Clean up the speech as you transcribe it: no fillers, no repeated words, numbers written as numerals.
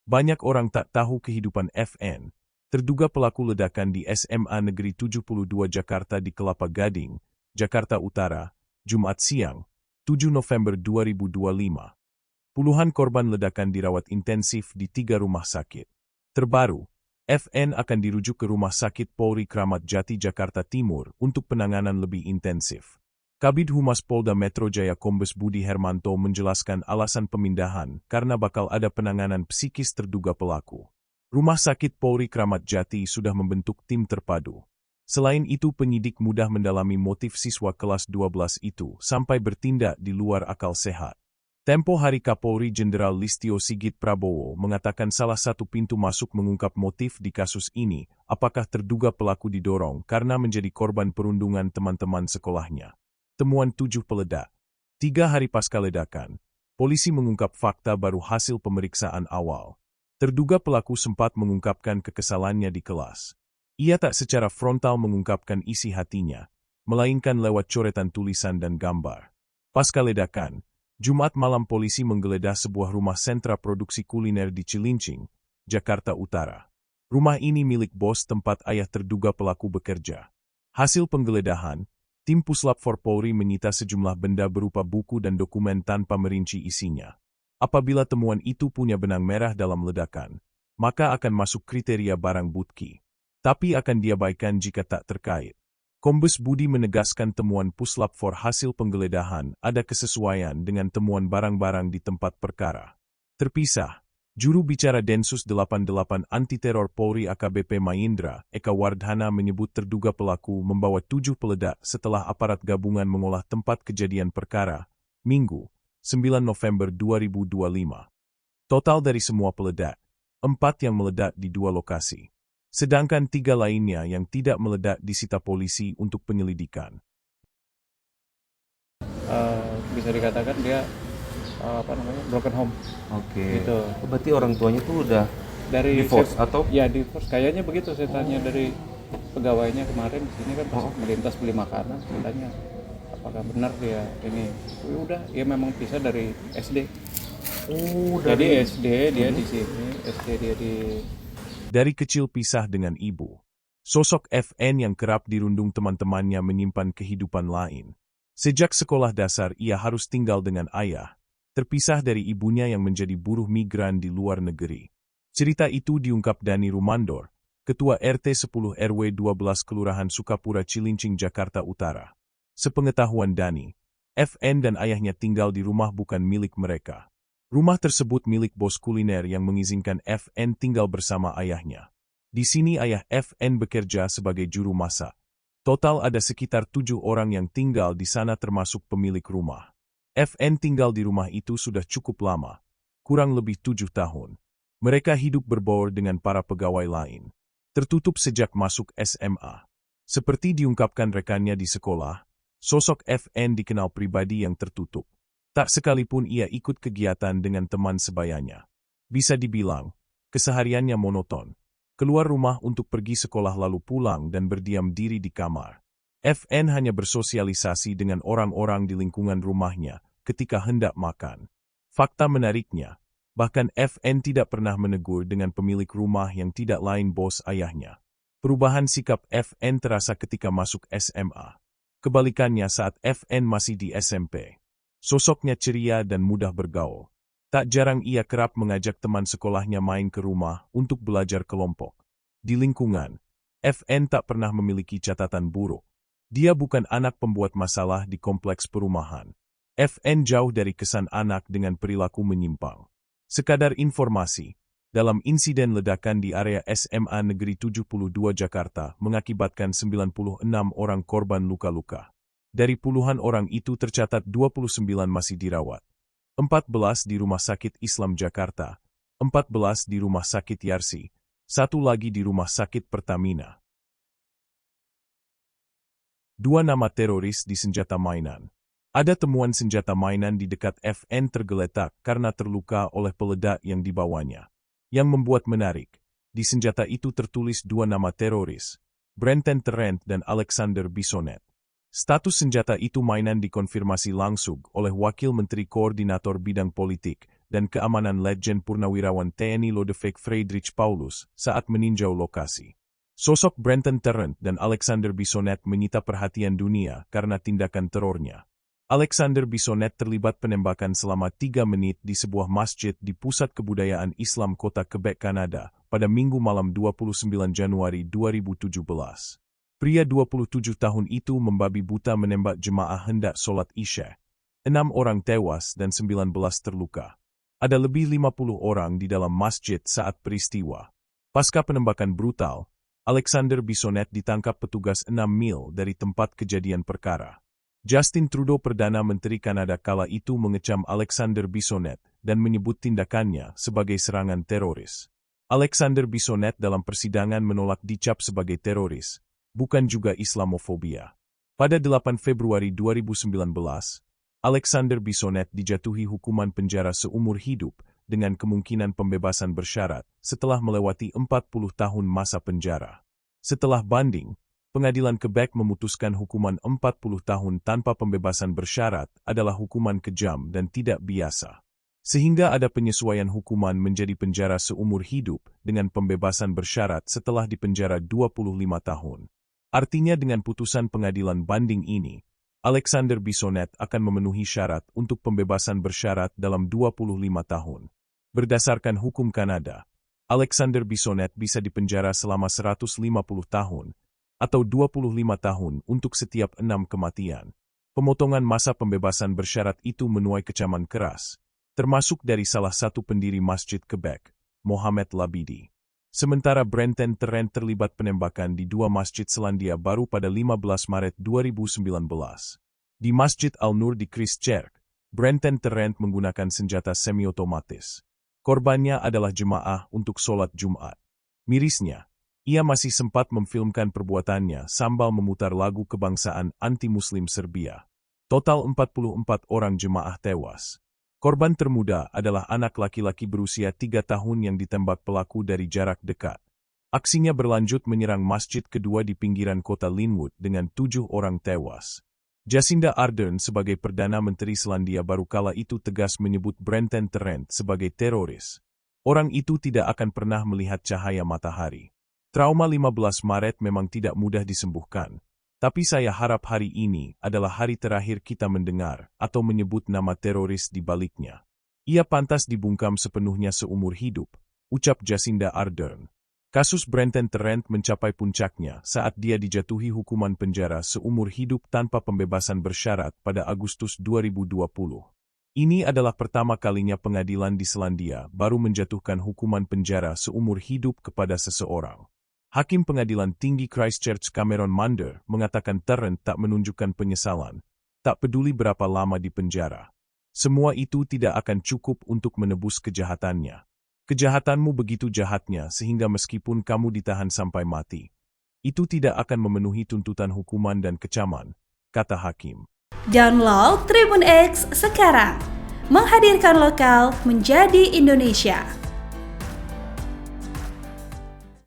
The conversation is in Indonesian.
Banyak orang tak tahu kehidupan FN, terduga pelaku ledakan di SMA Negeri 72 Jakarta di Kelapa Gading, Jakarta Utara, Jumat siang, 7 November 2025. Puluhan korban ledakan dirawat intensif di 3 rumah sakit. Terbaru, FN akan dirujuk ke Rumah Sakit Polri Kramat Jati Jakarta Timur untuk penanganan lebih intensif. Kabid Humas Polda Metro Jaya Kombes Budi Hermanto menjelaskan alasan pemindahan karena bakal ada penanganan psikis terduga pelaku. Rumah Sakit Polri Kramat Jati sudah membentuk tim terpadu. Selain itu, penyidik mudah mendalami motif siswa kelas 12 itu sampai bertindak di luar akal sehat. Tempo hari Kapolri Jenderal Listio Sigit Prabowo mengatakan salah satu pintu masuk mengungkap motif di kasus ini, apakah terduga pelaku didorong karena menjadi korban perundungan teman-teman sekolahnya. Temuan 7 peledak. 3 hari pasca ledakan, polisi mengungkap fakta baru hasil pemeriksaan awal. Terduga pelaku sempat mengungkapkan kekesalannya di kelas. Ia tak secara frontal mengungkapkan isi hatinya, melainkan lewat coretan tulisan dan gambar. Pasca ledakan, Jumat malam polisi menggeledah sebuah rumah sentra produksi kuliner di Cilincing, Jakarta Utara. Rumah ini milik bos tempat ayah terduga pelaku bekerja. Hasil penggeledahan, tim Puslap 4 Polri menyita sejumlah benda berupa buku dan dokumen tanpa merinci isinya. Apabila temuan itu punya benang merah dalam ledakan, maka akan masuk kriteria barang bukti. Tapi akan diabaikan jika tak terkait. Kombes Budi menegaskan temuan Puslap 4 hasil penggeledahan ada kesesuaian dengan temuan barang-barang di tempat perkara. Terpisah, juru bicara Densus 88 Anti-Teror Polri AKBP Maindra, Eka Wardhana menyebut terduga pelaku membawa 7 peledak setelah aparat gabungan mengolah tempat kejadian perkara, Minggu, 9 November 2025. Total dari semua peledak, 4 yang meledak di 2 lokasi. Sedangkan 3 lainnya yang tidak meledak disita polisi untuk penyelidikan. Bisa dikatakan dia broken home. Oke. Gitu. Berarti orang tuanya tuh udah Dari divorce atau? Ya divorce, kayaknya begitu. Saya tanya dari pegawainya kemarin di sini kan pas melintas beli makanan, saya tanya apakah benar dia ini. Udah, ya memang pisah dari SD. Jadi SD dia di sini, SD dia di. Dari kecil pisah dengan ibu. Sosok FN yang kerap dirundung teman-temannya menyimpan kehidupan lain. Sejak sekolah dasar ia harus tinggal dengan ayah, terpisah dari ibunya yang menjadi buruh migran di luar negeri. Cerita itu diungkap Dani Rumandor, Ketua RT 10 RW 12 Kelurahan Sukapura Cilincing, Jakarta Utara. Sepengetahuan Dani, FN dan ayahnya tinggal di rumah bukan milik mereka. Rumah tersebut milik bos kuliner yang mengizinkan FN tinggal bersama ayahnya. Di sini ayah FN bekerja sebagai juru masak. Total ada sekitar 7 orang yang tinggal di sana termasuk pemilik rumah. FN tinggal di rumah itu sudah cukup lama, kurang lebih 7 tahun. Mereka hidup berbaur dengan para pegawai lain. Tertutup sejak masuk SMA. Seperti diungkapkan rekannya di sekolah, sosok FN dikenal pribadi yang tertutup. Tak sekalipun ia ikut kegiatan dengan teman sebayanya. Bisa dibilang, kesehariannya monoton. Keluar rumah untuk pergi sekolah lalu pulang dan berdiam diri di kamar. FN hanya bersosialisasi dengan orang-orang di lingkungan rumahnya ketika hendak makan. Fakta menariknya, bahkan FN tidak pernah menegur dengan pemilik rumah yang tidak lain bos ayahnya. Perubahan sikap FN terasa ketika masuk SMA. Kebalikannya saat FN masih di SMP. Sosoknya ceria dan mudah bergaul. Tak jarang ia kerap mengajak teman sekolahnya main ke rumah untuk belajar kelompok. Di lingkungan, FN tak pernah memiliki catatan buruk. Dia bukan anak pembuat masalah di kompleks perumahan. FN jauh dari kesan anak dengan perilaku menyimpang. Sekadar informasi, dalam insiden ledakan di area SMA Negeri 72 Jakarta mengakibatkan 96 orang korban luka-luka. Dari puluhan orang itu tercatat 29 masih dirawat. 14 di Rumah Sakit Islam Jakarta, 14 di Rumah Sakit Yarsi, 1 lagi di Rumah Sakit Pertamina. 2 nama teroris di senjata mainan. Ada temuan senjata mainan di dekat FN tergeletak karena terluka oleh peledak yang dibawanya. Yang membuat menarik, di senjata itu tertulis 2 nama teroris, Brenton Tarrant dan Alexander Bisonet. Status senjata itu mainan dikonfirmasi langsung oleh Wakil Menteri Koordinator Bidang Politik, dan keamanan Letjen Purnawirawan TNI Lodewijk Friedrich Paulus saat meninjau lokasi. Sosok Brenton Tarrant dan Alexander Bissonnette menyita perhatian dunia karena tindakan terornya. Alexander Bissonnette terlibat penembakan selama 3 menit di sebuah masjid di Pusat Kebudayaan Islam Kota Quebec, Kanada, pada Minggu malam 29 Januari 2017. Pria 27 tahun itu membabi buta menembak jemaah hendak sholat Isya. 6 orang tewas dan 19 terluka. Ada lebih 50 orang di dalam masjid saat peristiwa. Pasca penembakan brutal, Alexander Bissonnette ditangkap petugas 6 mil dari tempat kejadian perkara. Justin Trudeau, Perdana Menteri Kanada kala itu, mengecam Alexander Bissonnette dan menyebut tindakannya sebagai serangan teroris. Alexander Bissonnette dalam persidangan menolak dicap sebagai teroris, bukan juga Islamofobia. Pada 8 Februari 2019, Alexander Bissonnette dijatuhi hukuman penjara seumur hidup dengan kemungkinan pembebasan bersyarat setelah melewati 40 tahun masa penjara. Setelah banding, Pengadilan Quebec memutuskan hukuman 40 tahun tanpa pembebasan bersyarat adalah hukuman kejam dan tidak biasa. Sehingga ada penyesuaian hukuman menjadi penjara seumur hidup dengan pembebasan bersyarat setelah dipenjara 25 tahun. Artinya dengan putusan pengadilan banding ini, Alexander Bissonnette akan memenuhi syarat untuk pembebasan bersyarat dalam 25 tahun. Berdasarkan hukum Kanada, Alexander Bissonnette bisa dipenjara selama 150 tahun, atau 25 tahun untuk setiap 6 kematian. Pemotongan masa pembebasan bersyarat itu menuai kecaman keras, termasuk dari salah satu pendiri Masjid Quebec, Mohamed Labidi. Sementara Brenton Tarrant terlibat penembakan di 2 masjid Selandia Baru pada 15 Maret 2019. Di Masjid Al-Nur di Christchurch, Brenton Tarrant menggunakan senjata semi-otomatis. Korbannya adalah jemaah untuk sholat Jumat. Mirisnya, ia masih sempat memfilmkan perbuatannya sambil memutar lagu kebangsaan anti-Muslim Serbia. Total 44 orang jemaah tewas. Korban termuda adalah anak laki-laki berusia 3 tahun yang ditembak pelaku dari jarak dekat. Aksinya berlanjut menyerang masjid kedua di pinggiran kota Linwood dengan 7 orang tewas. Jacinda Ardern sebagai Perdana Menteri Selandia Baru kala itu tegas menyebut Brenton Tarrant sebagai teroris. Orang itu tidak akan pernah melihat cahaya matahari. Trauma 15 Maret memang tidak mudah disembuhkan. Tapi saya harap hari ini adalah hari terakhir kita mendengar atau menyebut nama teroris di baliknya. Ia pantas dibungkam sepenuhnya seumur hidup, ucap Jacinda Ardern. Kasus Brenton Tarrant mencapai puncaknya saat dia dijatuhi hukuman penjara seumur hidup tanpa pembebasan bersyarat pada Agustus 2020. Ini adalah pertama kalinya pengadilan di Selandia Baru menjatuhkan hukuman penjara seumur hidup kepada seseorang. Hakim Pengadilan Tinggi Christchurch Cameron Mander mengatakan Tarrant tak menunjukkan penyesalan, tak peduli berapa lama di penjara. Semua itu tidak akan cukup untuk menebus kejahatannya. Kejahatanmu begitu jahatnya sehingga meskipun kamu ditahan sampai mati, itu tidak akan memenuhi tuntutan hukuman dan kecaman, kata hakim. Download Tribun X sekarang, menghadirkan lokal menjadi Indonesia.